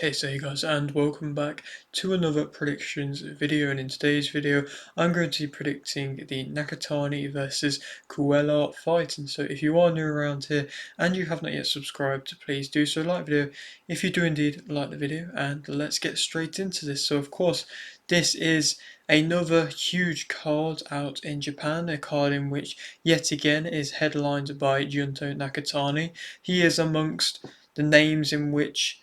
Okay, so hey guys, and welcome back to another predictions video. And in today's video, I'm going to be predicting the Nakatani versus Cuellar fight. And so, if you are new around here and you have not yet subscribed, please do so. Like the video if you do indeed like the video, and let's get straight into this. So, of course, this is another huge card out in Japan, a card in which yet again is headlined by Junto Nakatani. He is amongst the names in which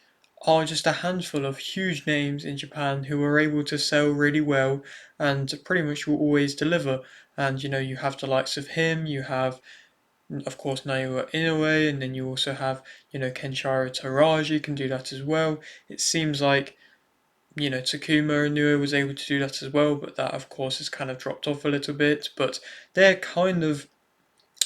are just a handful of huge names in Japan who are able to sell really well and pretty much will always deliver. And you have the likes of him, you have of course Naoya Inoue, and then you also have Kenshiro Teraji can do that as well. It seems like Takuma Inoue was able to do that as well, but that of course has kind of dropped off a little bit. But they're kind of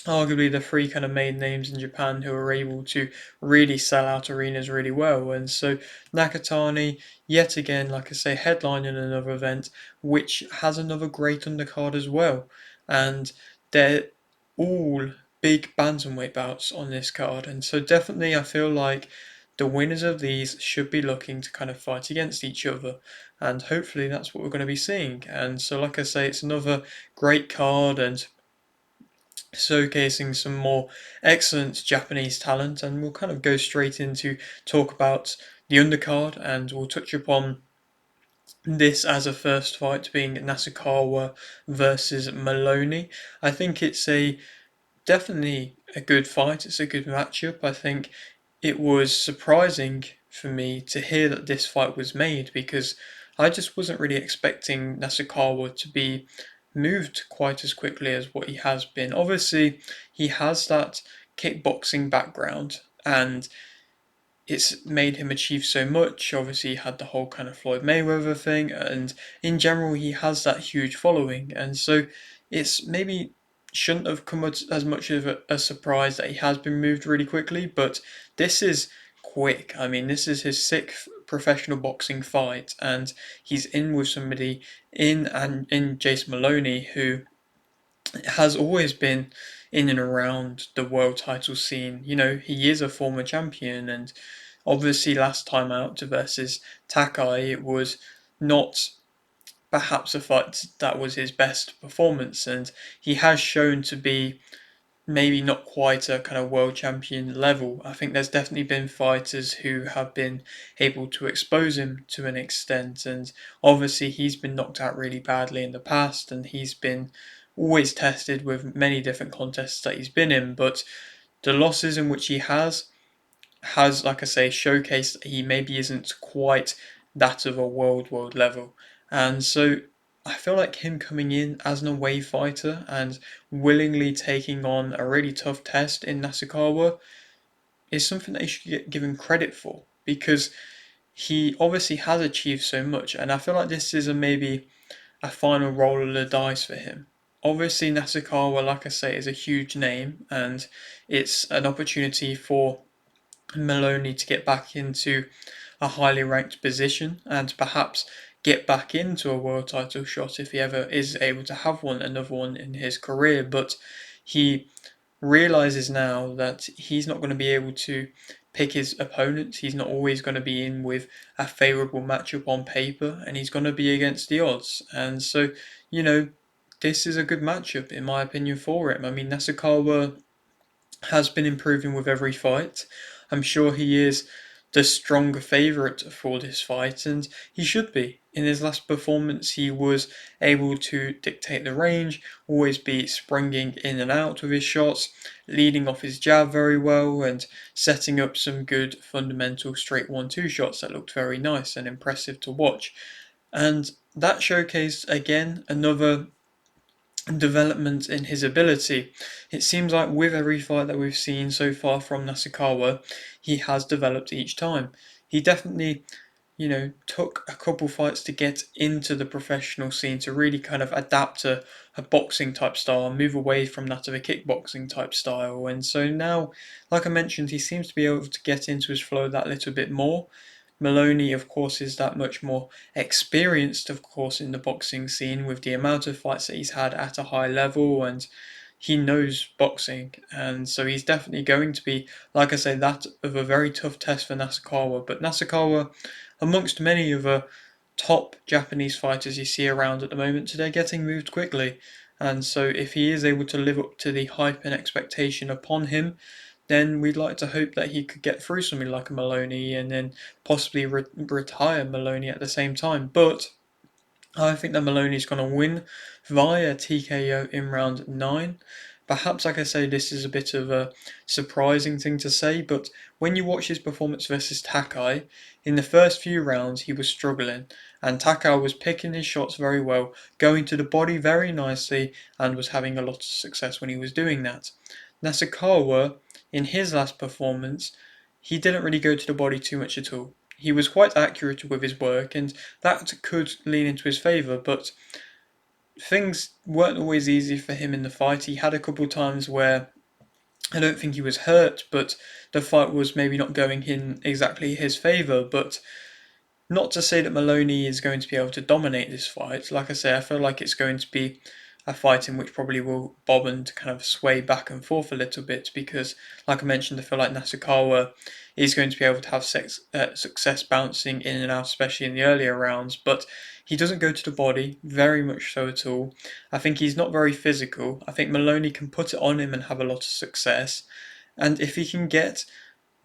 arguably the three kind of main names in Japan who are able to really sell out arenas really well. And so Nakatani, yet again, like I say, headlining another event, which has another great undercard as well. And they're all big bantamweight bouts on this card. And so definitely I feel like the winners of these should be looking to kind of fight against each other. And hopefully that's what we're going to be seeing. And so like I say, it's another great card and showcasing some more excellent Japanese talent, and we'll kind of go straight into talk about the undercard, and we'll touch upon this as a first fight being Nasukawa versus Moloney. I think it's a definitely a good fight. It's a good matchup. I think it was surprising for me to hear that this fight was made because I just wasn't really expecting Nasukawa to be moved quite as quickly as what he has been. Obviously, he has that kickboxing background and it's made him achieve so much. Obviously, he had the whole kind of Floyd Mayweather thing, and in general, he has that huge following. And so, it's maybe shouldn't have come as much of a surprise that he has been moved really quickly, but this is quick. I mean, this is his sixth professional boxing fight, and he's in with somebody in Jason Moloney, who has always been in and around the world title scene. He is a former champion, and obviously last time out versus Takai, it was not perhaps a fight that was his best performance, and he has shown to be maybe not quite a kind of world champion level. I think there's definitely been fighters who have been able to expose him to an extent, and obviously he's been knocked out really badly in the past, and he's been always tested with many different contests that he's been in, but the losses in which he has, like I say, showcased that he maybe isn't quite that of a world level. And so I feel like him coming in as an away fighter and willingly taking on a really tough test in Nasukawa is something that he should get given credit for because he obviously has achieved so much, and I feel like this is maybe a final roll of the dice for him. Obviously, Nasukawa, like I say, is a huge name, and it's an opportunity for Moloney to get back into a highly ranked position and perhaps get back into a world title shot if he ever is able to have another one in his career. But he realizes now that he's not going to be able to pick his opponents. He's not always going to be in with a favorable matchup on paper, and he's going to be against the odds. And so, this is a good matchup in my opinion for him. I mean, Nasukawa has been improving with every fight. I'm sure he is the stronger favourite for this fight, and he should be. In his last performance, he was able to dictate the range, always be springing in and out with his shots, leading off his jab very well, and setting up some good fundamental straight 1-2 shots that looked very nice and impressive to watch. And that showcased again another development in his ability. It seems like with every fight that we've seen so far from Nasukawa, he has developed each time. He definitely, took a couple fights to get into the professional scene to really kind of adapt to a boxing type style and move away from that of a kickboxing type style. And so now, like I mentioned, he seems to be able to get into his flow that little bit more. Moloney, of course, is that much more experienced, of course, in the boxing scene with the amount of fights that he's had at a high level, and he knows boxing, and so he's definitely going to be, like I say, that of a very tough test for Nasukawa. But Nasukawa, amongst many of the top Japanese fighters you see around at the moment, they're getting moved quickly. And so if he is able to live up to the hype and expectation upon him, then we'd like to hope that he could get through something like a Moloney and then possibly retire Moloney at the same time. But I think that Moloney's going to win via TKO in round 9. Perhaps, like I say, this is a bit of a surprising thing to say, but when you watch his performance versus Takai, in the first few rounds he was struggling, and Takai was picking his shots very well, going to the body very nicely, and was having a lot of success when he was doing that. Nasukawa, in his last performance, he didn't really go to the body too much at all. He was quite accurate with his work, and that could lean into his favour, but things weren't always easy for him in the fight. He had a couple of times where I don't think he was hurt, but the fight was maybe not going in exactly his favour. But not to say that Moloney is going to be able to dominate this fight. Like I say, I feel like it's going to be a fight in which probably will bob and kind of sway back and forth a little bit because, like I mentioned, I feel like Nasukawa is going to be able to have success bouncing in and out, especially in the earlier rounds, but he doesn't go to the body, very much so at all. I think he's not very physical. I think Moloney can put it on him and have a lot of success. And if he can get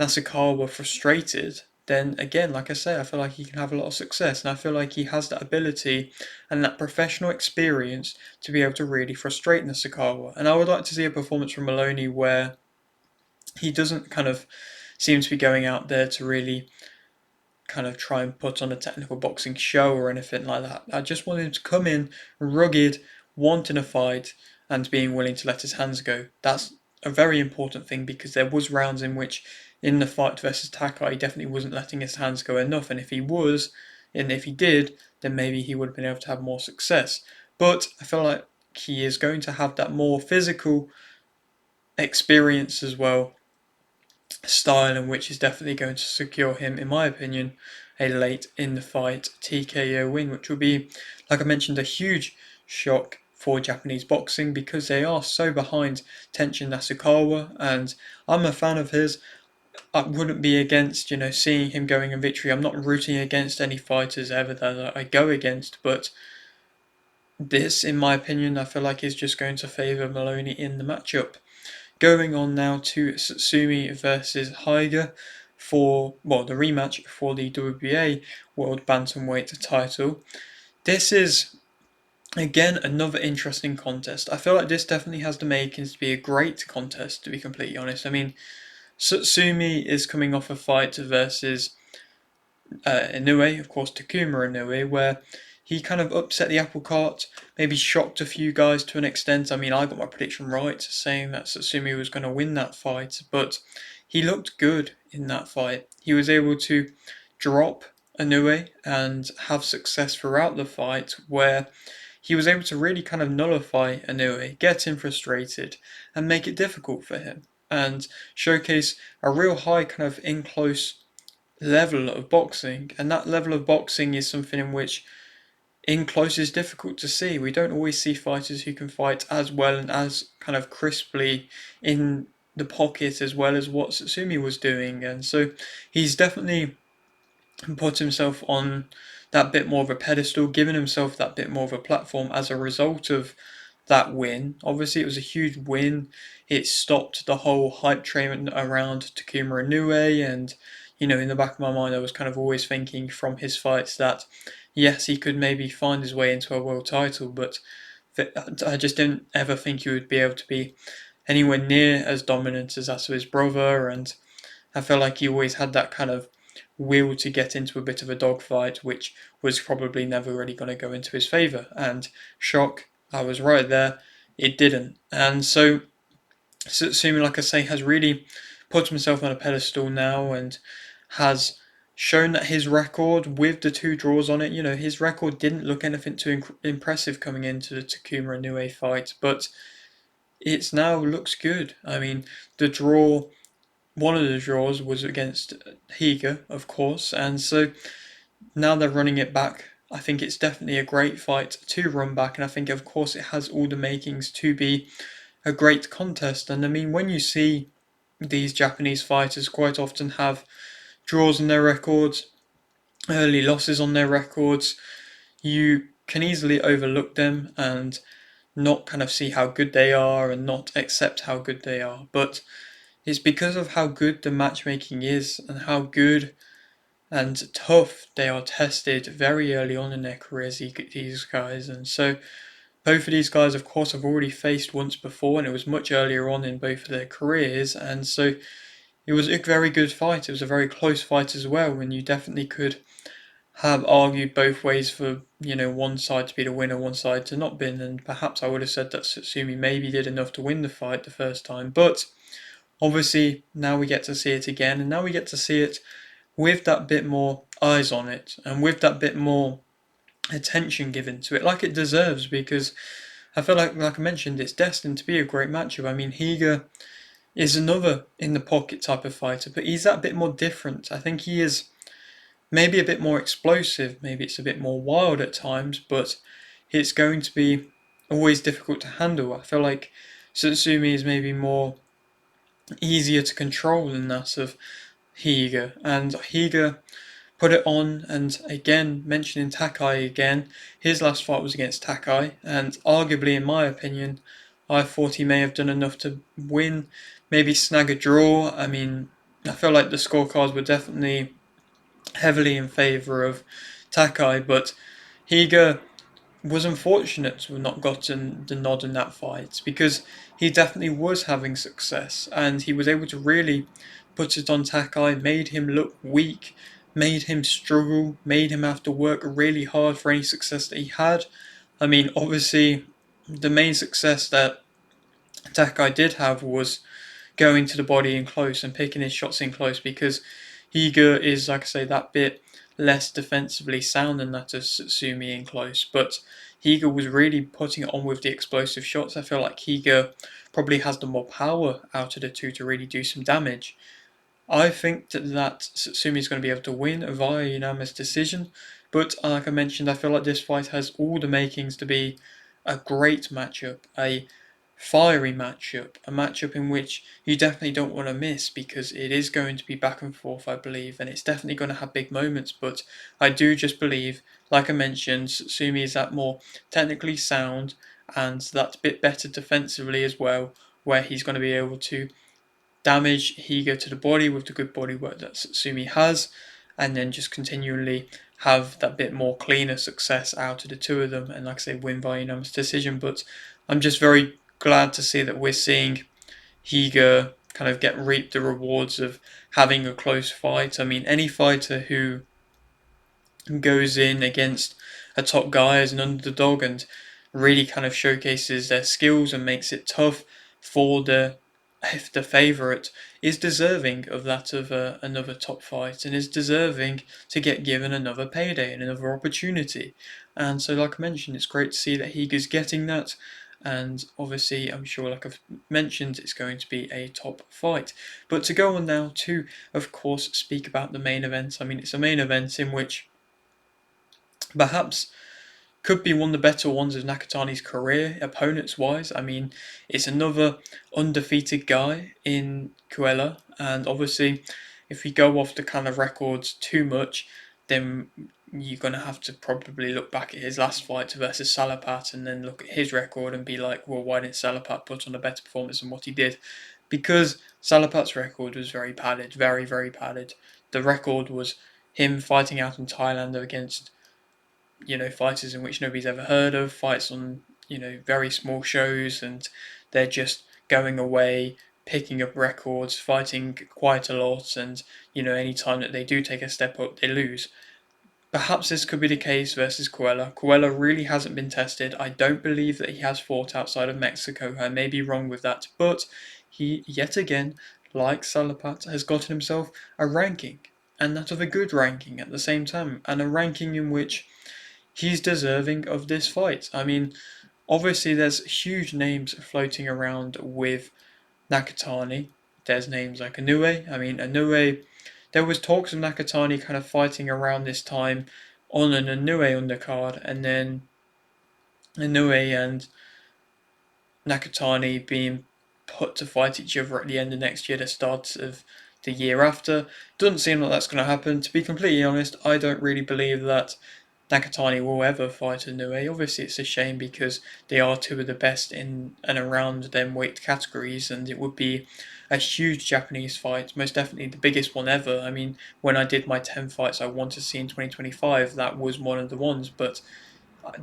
Nasukawa frustrated, then again, like I say, I feel like he can have a lot of success, and I feel like he has that ability and that professional experience to be able to really frustrate Nasukawa. And I would like to see a performance from Moloney where he doesn't kind of seem to be going out there to really kind of try and put on a technical boxing show or anything like that. I just want him to come in rugged, wanting a fight, and being willing to let his hands go. That's a very important thing because there was rounds in which in the fight versus Takai he definitely wasn't letting his hands go enough, and if he was, and if he did, then maybe he would have been able to have more success. But I feel like he is going to have that more physical experience as well, style, in which is definitely going to secure him, in my opinion, a late in the fight TKO win, which will be, like I mentioned, a huge shock for Japanese boxing because they are so behind Tenshin Nasukawa, and I'm a fan of his. I wouldn't be against, seeing him going in victory. I'm not rooting against any fighters ever that I go against, but this, in my opinion, I feel like is just going to favour Moloney in the matchup. Going on now to Tsutsumi versus Higa for, well, the rematch for the WBA World Bantamweight title. This is, again, another interesting contest. I feel like this definitely has the makings to be a great contest, to be completely honest. I mean, Tsutsumi is coming off a fight versus Inoue, of course, Takuma Inoue, where he kind of upset the apple cart, maybe shocked a few guys to an extent. I mean, I got my prediction right, saying that Tsutsumi was going to win that fight, but he looked good in that fight. He was able to drop Inoue and have success throughout the fight, where he was able to really kind of nullify Inoue, get him frustrated, and make it difficult for him, and showcase a real high kind of in close level of boxing, and that level of boxing is something in which in close is difficult to see. We don't always see fighters who can fight as well and as kind of crisply in the pocket as well as what Tsutsumi was doing, and so he's definitely put himself on that bit more of a pedestal, given himself that bit more of a platform as a result of that win. Obviously, it was a huge win. It stopped the whole hype train around Takuma Inoue, and in the back of my mind, I was kind of always thinking from his fights that yes, he could maybe find his way into a world title, but I just didn't ever think he would be able to be anywhere near as dominant as that of his brother, and I felt like he always had that kind of will to get into a bit of a dogfight, which was probably never really going to go into his favour. And shock, I was right there, it didn't. And so Sutsumi, like I say, has really put himself on a pedestal now and has shown that his record with the 2 draws on it, his record didn't look anything too impressive coming into the Takuma Inoue fight, but it's now looks good. I mean, the draw, one of the draws was against Higa, of course, and so now they're running it back. I think it's definitely a great fight to run back, and I think, of course, it has all the makings to be a great contest. And I mean, when you see these Japanese fighters quite often have draws on their records, early losses on their records, you can easily overlook them and not kind of see how good they are and not accept how good they are. But it's because of how good the matchmaking is and how good and tough they are tested very early on in their careers, these guys. And so both of these guys, of course, have already faced once before, and it was much earlier on in both of their careers. And so it was a very good fight. It was a very close fight as well, and you definitely could have argued both ways for one side to be the winner, one side to not be. And perhaps I would have said that Tsutsumi maybe did enough to win the fight the first time, but obviously now we get to see it again, and now we get to see it with that bit more eyes on it and with that bit more attention given to it, like it deserves. Because I feel like I mentioned, it's destined to be a great matchup. I mean, Higa is another in the pocket type of fighter, but he's that bit more different. I think he is maybe a bit more explosive, maybe it's a bit more wild at times, but it's going to be always difficult to handle. I feel like Tsutsumi is maybe more easier to control than that of Higa, and Higa put it on. And again, mentioning Takai again, his last fight was against Takai, and arguably, in my opinion, I thought he may have done enough to win, maybe snag a draw. I mean, I feel like the scorecards were definitely heavily in favour of Takai, but Higa was unfortunate to have not gotten the nod in that fight, because he definitely was having success and he was able to really put it on Takai, made him look weak, made him struggle, made him have to work really hard for any success that he had. I mean, obviously, the main success that Takai did have was going to the body in close and picking his shots in close, because Higa is, like I say, that bit less defensively sound than that of Tsutsumi in close. But Higa was really putting it on with the explosive shots. I feel like Higa probably has the more power out of the two to really do some damage. I think that Tsutsumi is going to be able to win via unanimous decision, but like I mentioned, I feel like this fight has all the makings to be a great matchup, a fiery matchup, a matchup in which you definitely don't want to miss, because it is going to be back and forth, I believe, and it's definitely going to have big moments. But I do just believe, like I mentioned, Tsutsumi is that more technically sound and that bit better defensively as well, where he's going to be able to damage Higa to the body with the good body work that Tsutsumi has, and then just continually have that bit more cleaner success out of the two of them, and like I say, win by unanimous decision. But I'm just very glad to see that we're seeing Higa kind of reap the rewards of having a close fight. I mean, any fighter who goes in against a top guy as an underdog and really kind of showcases their skills and makes it tough for the favourite is deserving of that of another top fight, and is deserving to get given another payday and another opportunity. And so, like I mentioned, it's great to see that Higa's getting that. And obviously, I'm sure, like I've mentioned, it's going to be a top fight. But to go on now to, of course, speak about the main event. I mean, it's a main event in which perhaps could be one of the better ones of Nakatani's career, opponents wise. I mean, it's another undefeated guy in Cuellar, and obviously, if we go off the kind of records too much, then you're going to have to probably look back at his last fight versus Salapat and then look at his record and be like, well, why didn't Salapat put on a better performance than what he did? Because Salapat's record was very padded, very, very padded. The record was him fighting out in Thailand against fighters in which nobody's ever heard of, fights on, very small shows, and they're just going away, picking up records, fighting quite a lot, and, any time that they do take a step up, they lose. Perhaps this could be the case versus Cuellar. Cuellar really hasn't been tested. I don't believe that he has fought outside of Mexico. I may be wrong with that, but he, yet again, like Salapat, has gotten himself a ranking, and that of a good ranking at the same time, and a ranking in which he's deserving of this fight. I mean, obviously there's huge names floating around with Nakatani. There's names like Inoue. I mean, Inoue, there was talks of Nakatani kind of fighting around this time on an Inoue undercard, and then Inoue and Nakatani being put to fight each other at the end of next year, the start of the year after. Doesn't seem like that's going to happen. To be completely honest, I don't really believe that Nakatani will ever fight Inoue. Obviously, it's a shame because they are two of the best in and around them weight categories, and it would be a huge Japanese fight, most definitely the biggest one ever. I mean, when I did my 10 fights I want to see in 2025, that was one of the ones, but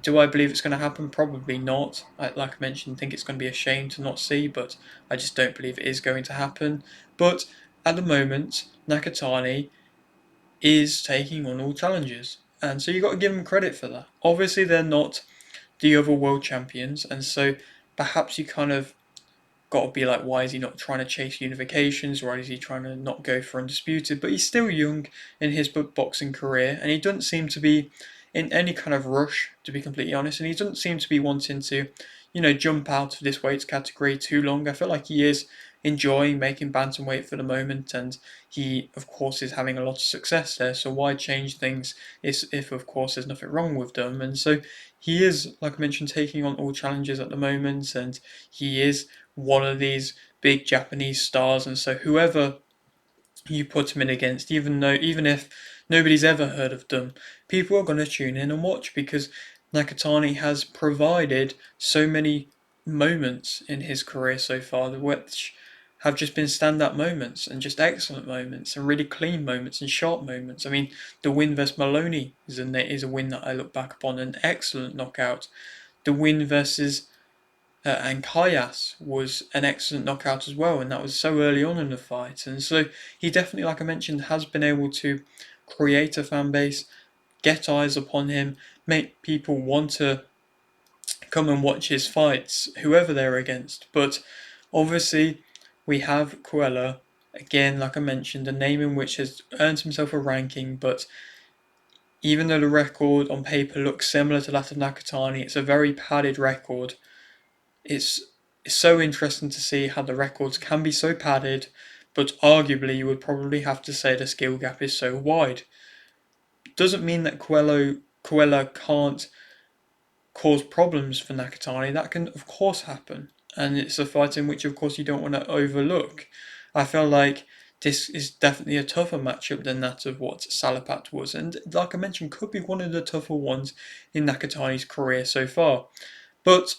do I believe it's going to happen? Probably not. Like I mentioned, I think it's going to be a shame to not see, but I just don't believe it is going to happen. But at the moment, Nakatani is taking on all challenges. And so you've got to give them credit for that. Obviously, they're not the other world champions, and so perhaps you kind of got to be like, why is he not trying to chase unifications? Why is he trying to not go for undisputed? But he's still young in his boxing career, and he doesn't seem to be in any kind of rush, to be completely honest. And he doesn't seem to be wanting to, jump out of this weight category too long. I feel like he is enjoying making bantamweight for the moment, and he, of course, is having a lot of success there. So why change things if of course, there's nothing wrong with them? And so he is, like I mentioned, taking on all challenges at the moment, and he is one of these big Japanese stars, and so whoever you put him in against, even if nobody's ever heard of them, people are going to tune in and watch because Nakatani has provided so many moments in his career so far, which have just been stand-up moments and just excellent moments and really clean moments and sharp moments. I mean, the win versus Moloney is a win that I look back upon, an excellent knockout. The win versus and Kayas was an excellent knockout as well, and that was so early on in the fight. And so he definitely, like I mentioned, has been able to create a fan base, get eyes upon him, make people want to come and watch his fights, whoever they're against. But obviously, we have Cuellar, again, like I mentioned, a name in which has earned himself a ranking, but even though the record on paper looks similar to that of Nakatani, it's a very padded record. It's so interesting to see how the records can be so padded, but arguably you would probably have to say the skill gap is so wide. Doesn't mean that Cuellar can't cause problems for Nakatani. That can of course happen, and it's a fight in which of course you don't want to overlook. I feel like this is definitely a tougher matchup than that of what Salapat was, and like I mentioned, could be one of the tougher ones in Nakatani's career so far. But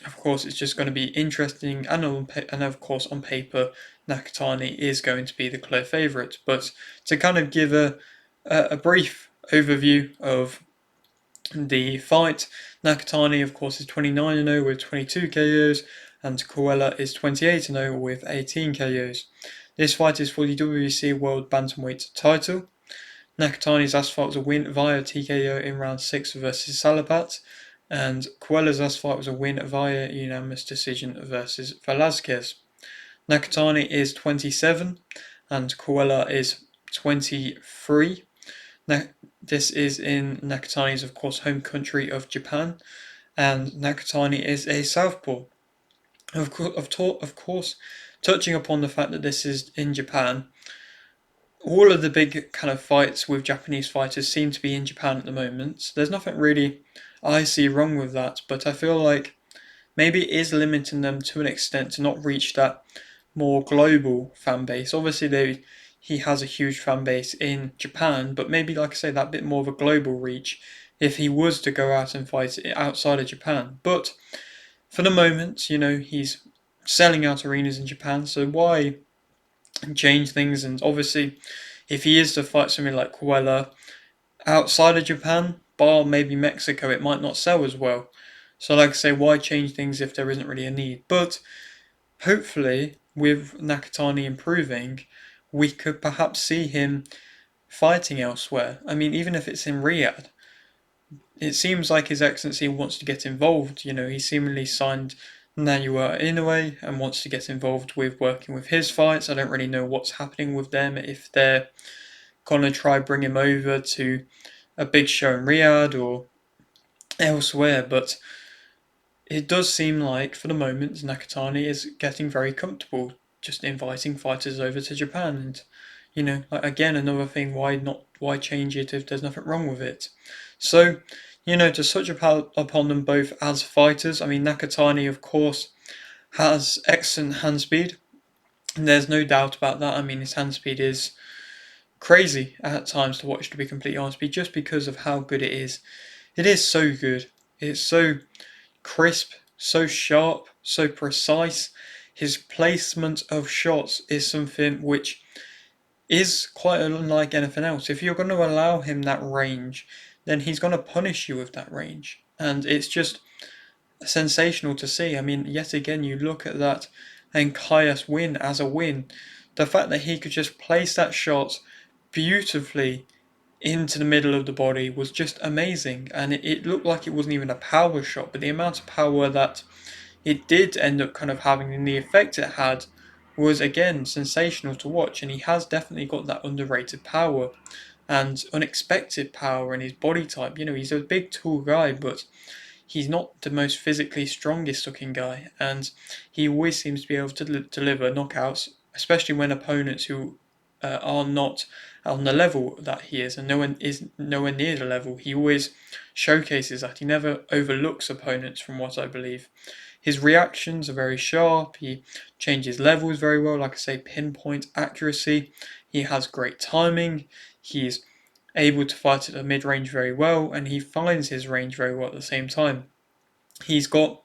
of course, it's just going to be interesting, and of course, on paper, Nakatani is going to be the clear favourite. But to kind of give a brief overview of the fight, Nakatani, of course, is 29-0 with 22 KOs, and Cuellar is 28-0 with 18 KOs. This fight is for the WBC World Bantamweight title. Nakatani's last fight was a win via TKO in round 6 versus Salapat, and Cuellar's last fight was a win via unanimous decision versus Velasquez. Nakatani is 27 and Cuellar is 23. Now, this is in Nakatani's, of course, home country of Japan, and Nakatani is a southpaw. Of course, touching upon the fact that this is in Japan, all of the big kind of fights with Japanese fighters seem to be in Japan at the moment. There's nothing really I see wrong with that, but I feel like maybe it is limiting them to an extent to not reach that more global fan base. Obviously, he has a huge fan base in Japan, but maybe, like I say, that bit more of a global reach if he was to go out and fight outside of Japan. But for the moment, he's selling out arenas in Japan, so why change things? And obviously, if he is to fight something like Cuellar outside of Japan, bar maybe Mexico, it might not sell as well. So, like I say, why change things if there isn't really a need? But hopefully, with Nakatani improving, we could perhaps see him fighting elsewhere. I mean, even if it's in Riyadh, it seems like His Excellency wants to get involved. He seemingly signed Nayua Inoue and wants to get involved with working with his fights. I don't really know what's happening with them, if they're going to try bring him over to a big show in Riyadh or elsewhere, but it does seem like, for the moment, Nakatani is getting very comfortable just inviting fighters over to Japan. And, again, another thing, why change it if there's nothing wrong with it? So, to touch upon them both as fighters, I mean, Nakatani, of course, has excellent hand speed. And there's no doubt about that. I mean, his hand speed is crazy at times to watch, to be completely honest, just because of how good it is. It is so good. It's so crisp, so sharp, so precise. His placement of shots is something which is quite unlike anything else. If you're going to allow him that range, then he's going to punish you with that range. And it's just sensational to see. I mean, yet again, you look at that and Kaius win as a win. The fact that he could just place that shot beautifully into the middle of the body was just amazing. And it looked like it wasn't even a power shot, but the amount of power that it did end up kind of having and the effect it had was again sensational to watch. And he has definitely got that underrated power and unexpected power in his body type. He's a big, tall guy, but he's not the most physically strongest looking guy, and he always seems to be able to deliver knockouts, especially when opponents who are not on the level that he is, and no one is nowhere near the level. He always showcases that. He never overlooks opponents, from what I believe. His reactions are very sharp. He changes levels very well. Like I say, pinpoint accuracy. He has great timing. He's able to fight at the mid range very well, and he finds his range very well at the same time. He's got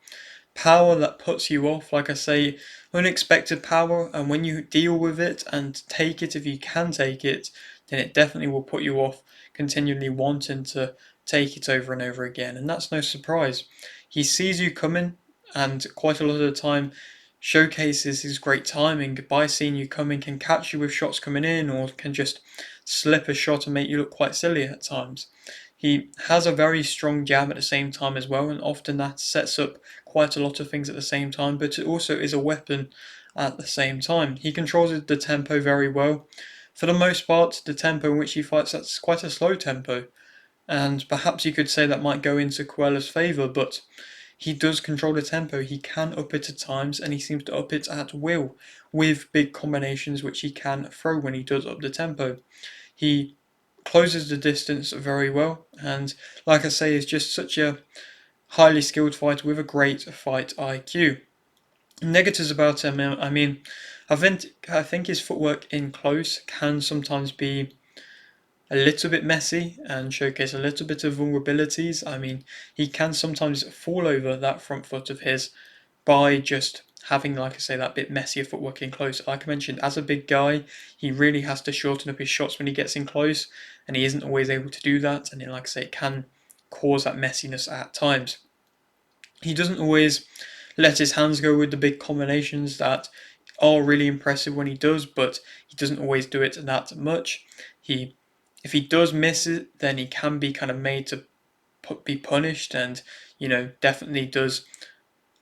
power that puts you off, like I say, unexpected power, and when you deal with it and take it, if you can take it, then it definitely will put you off, continually wanting to take it over and over again. And that's no surprise. He sees you coming, and quite a lot of the time showcases his great timing by seeing you coming, can catch you with shots coming in, or can just slip a shot and make you look quite silly at times. He has a very strong jab at the same time as well, and often that sets up quite a lot of things at the same time, but it also is a weapon at the same time. He controls the tempo very well. For the most part, the tempo in which he fights, that's quite a slow tempo, and perhaps you could say that might go into Cuellar's favour, but he does control the tempo. He can up it at times, and he seems to up it at will with big combinations which he can throw when he does up the tempo. He closes the distance very well, and like I say, is just such a highly skilled fighter with a great fight IQ. Negatives about him, I mean, I think his footwork in close can sometimes be a little bit messy and showcase a little bit of vulnerabilities. I mean, he can sometimes fall over that front foot of his by just having, like I say, that bit messier footwork in close. Like I mentioned, as a big guy, he really has to shorten up his shots when he gets in close, and he isn't always able to do that. And then, like I say, it can cause that messiness at times. He doesn't always let his hands go with the big combinations that are really impressive when he does, but he doesn't always do it that much. If he does miss it, then he can be kind of made to be punished, and definitely does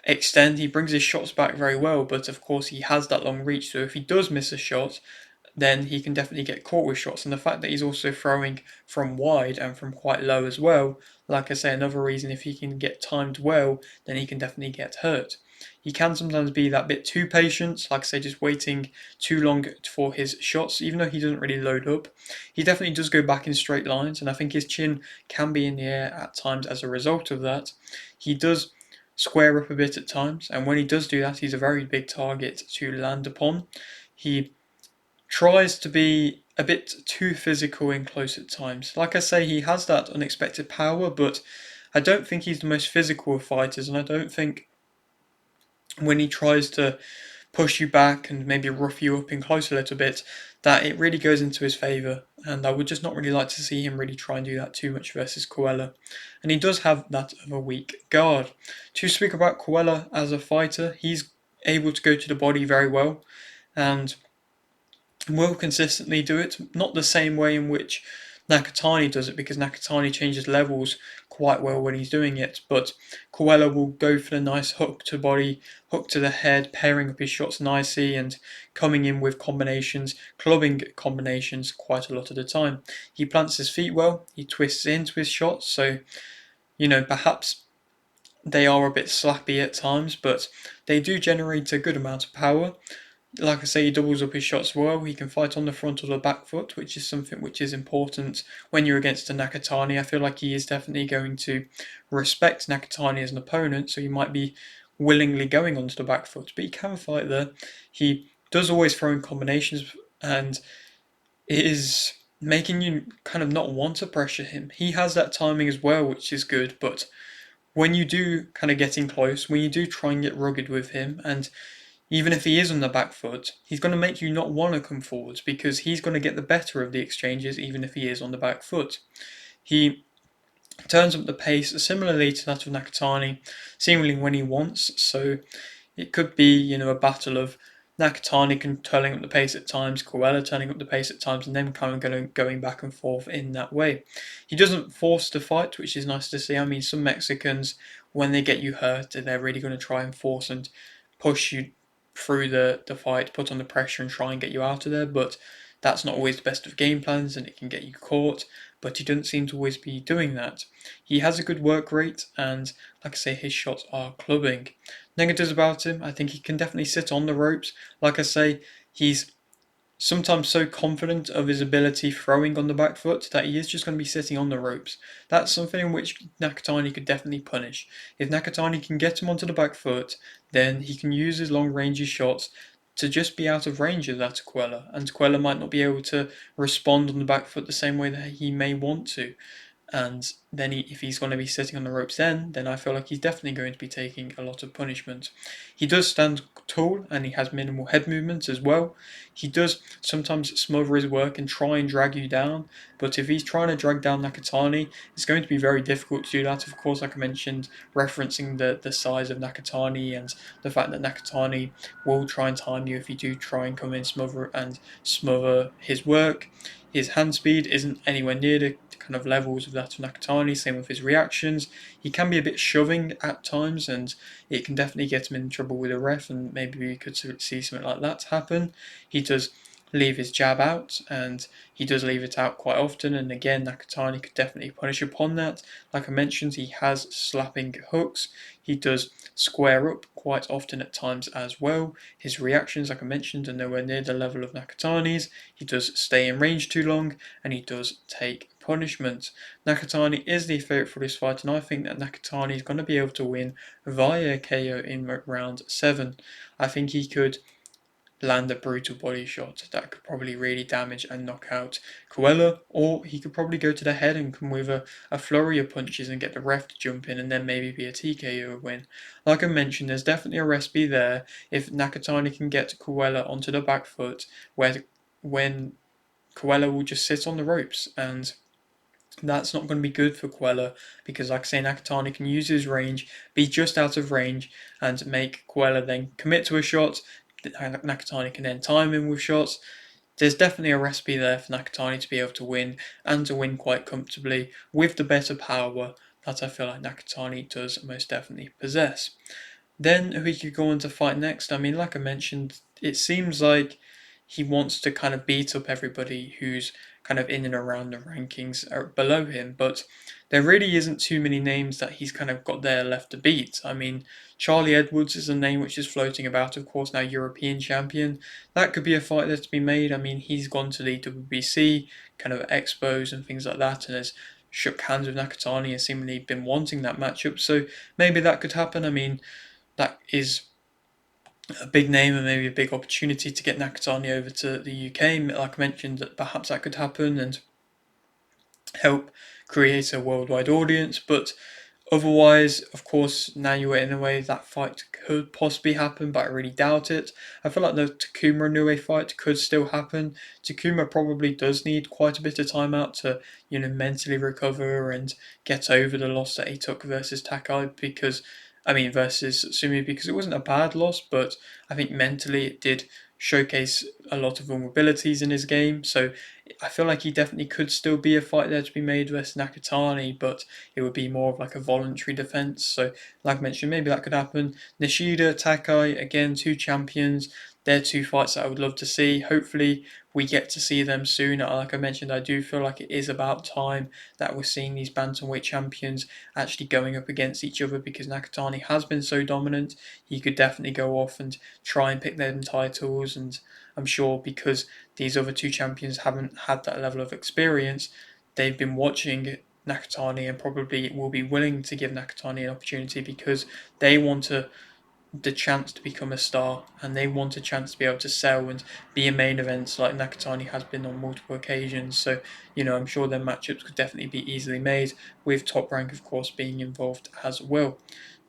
extend. He brings his shots back very well, but of course he has that long reach. So if he does miss a shot, then he can definitely get caught with shots. And the fact that he's also throwing from wide and from quite low as well, like I say, another reason, if he can get timed well, then he can definitely get hurt. He can sometimes be that bit too patient, like I say, just waiting too long for his shots, even though he doesn't really load up. He definitely does go back in straight lines, and I think his chin can be in the air at times as a result of that. He does square up a bit at times, and when he does do that, he's a very big target to land upon. He tries to be a bit too physical in close at times. Like I say, he has that unexpected power, but I don't think he's the most physical of fighters, and I don't think when he tries to push you back and maybe rough you up in close a little bit, that it really goes into his favour. And I would just not really like to see him really try and do that too much versus Cuellar. And he does have that of a weak guard. To speak about Cuellar as a fighter, he's able to go to the body very well, and will consistently do it. Not the same way in which Nakatani does it, because Nakatani changes levels quite well when he's doing it, but Cuellar will go for the nice hook to body, hook to the head, pairing up his shots nicely and coming in with combinations, clubbing combinations quite a lot of the time. He plants his feet well, he twists into his shots, so perhaps they are a bit slappy at times, but they do generate a good amount of power. Like I say, he doubles up his shots well. He can fight on the front or the back foot, which is something which is important when you're against a Nakatani. I feel like he is definitely going to respect Nakatani as an opponent, so he might be willingly going onto the back foot. But he can fight there. He does always throw in combinations, and it is making you kind of not want to pressure him. He has that timing as well, which is good, but when you do kind of get in close, when you do try and get rugged with him, and even if he is on the back foot, he's going to make you not want to come forwards because he's going to get the better of the exchanges even if he is on the back foot. He turns up the pace similarly to that of Nakatani, seemingly when he wants, so it could be, a battle of Nakatani turning up the pace at times, Cuellar turning up the pace at times, and then kind of going back and forth in that way. He doesn't force the fight, which is nice to see. I mean, some Mexicans, when they get you hurt, they're really going to try and force and push you through the fight, put on the pressure and try and get you out of there, but that's not always the best of game plans and it can get you caught, but he doesn't seem to always be doing that. He has a good work rate and, like I say, his shots are clubbing. Negatives about him, I think he can definitely sit on the ropes. Like I say, he's sometimes so confident of his ability throwing on the back foot that he is just going to be sitting on the ropes. That's something in which Nakatani could definitely punish. If Nakatani can get him onto the back foot, then he can use his long range shots to just be out of range of that Cuellar, and Cuellar might not be able to respond on the back foot the same way that he may want to. And then if he's going to be sitting on the ropes then I feel like he's definitely going to be taking a lot of punishment. He does stand tall and he has minimal head movements as well. He does sometimes smother his work and try and drag you down, but if he's trying to drag down Nakatani, it's going to be very difficult to do that. Of course, like I mentioned, referencing the size of Nakatani and the fact that Nakatani will try and time you if you do try and come in smother his work. His hand speed isn't anywhere near the kind of levels of that of Nakatani, same with his reactions. He can be a bit shoving at times, and it can definitely get him in trouble with a ref, and maybe we could see something like that happen. He does leave his jab out, and he does leave it out quite often, and again, Nakatani could definitely punish upon that. Like I mentioned, he has slapping hooks. He does square up quite often at times as well. His reactions, like I mentioned, are nowhere near the level of Nakatani's. He does stay in range too long, and he does take punishment. Nakatani is the favourite for this fight, and I think that Nakatani is going to be able to win via KO in round 7. I think he could land a brutal body shot that could probably really damage and knock out Cuellar, or he could probably go to the head and come with a flurry of punches and get the ref to jump in and then maybe be a TKO win. Like I mentioned, there's definitely a recipe there if Nakatani can get Cuellar onto the back foot, when Cuellar will just sit on the ropes, and that's not going to be good for Cuellar because, like I say, Nakatani can use his range, be just out of range, and make Cuellar then commit to a shot. Nakatani can then time him with shots. There's definitely a recipe there for Nakatani to be able to win, and to win quite comfortably with the better power that I feel like Nakatani does most definitely possess. Then who he could go on to fight next? I mean, like I mentioned, it seems like he wants to kind of beat up everybody who's kind of in and around the rankings or below him, but there really isn't too many names that he's kind of got there left to beat. I mean, Charlie Edwards is a name which is floating about, of course, now European champion. That could be a fight that's been made. I mean, he's gone to the WBC kind of expos and things like that, and has shook hands with Nakatani and seemingly been wanting that matchup. So maybe that could happen. I mean, that is a big name and maybe a big opportunity to get Nakatani over to the UK. Like I mentioned, that perhaps that could happen and help create a worldwide audience. But otherwise, of course, now you're in a way that fight could possibly happen, but I really doubt it. I feel like the Takuma Inoue fight could still happen. Takuma probably does need quite a bit of time out to, mentally recover and get over the loss that he took versus Takai versus Tsutsumi, because it wasn't a bad loss, but I think mentally it did showcase a lot of vulnerabilities in his game. So I feel like he definitely could still be a fight there to be made versus Nakatani, but it would be more of like a voluntary defense. So, like I mentioned, maybe that could happen. Nishida, Takai, again, two champions. They're two fights that I would love to see. Hopefully, we get to see them soon. Like I mentioned, I do feel like it is about time that we're seeing these bantamweight champions actually going up against each other, because Nakatani has been so dominant. He could definitely go off and try and pick them titles, and I'm sure because these other two champions haven't had that level of experience, they've been watching Nakatani and probably will be willing to give Nakatani an opportunity because they want the chance to become a star, and they want a chance to be able to sell and be a main event like Nakatani has been on multiple occasions. So, I'm sure their matchups could definitely be easily made, with Top Rank, of course, being involved as well.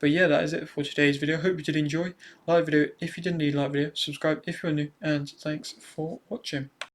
But yeah, that is it for today's video. Hope you did enjoy. Like the video if you did indeed like the video, subscribe if you're new, and thanks for watching.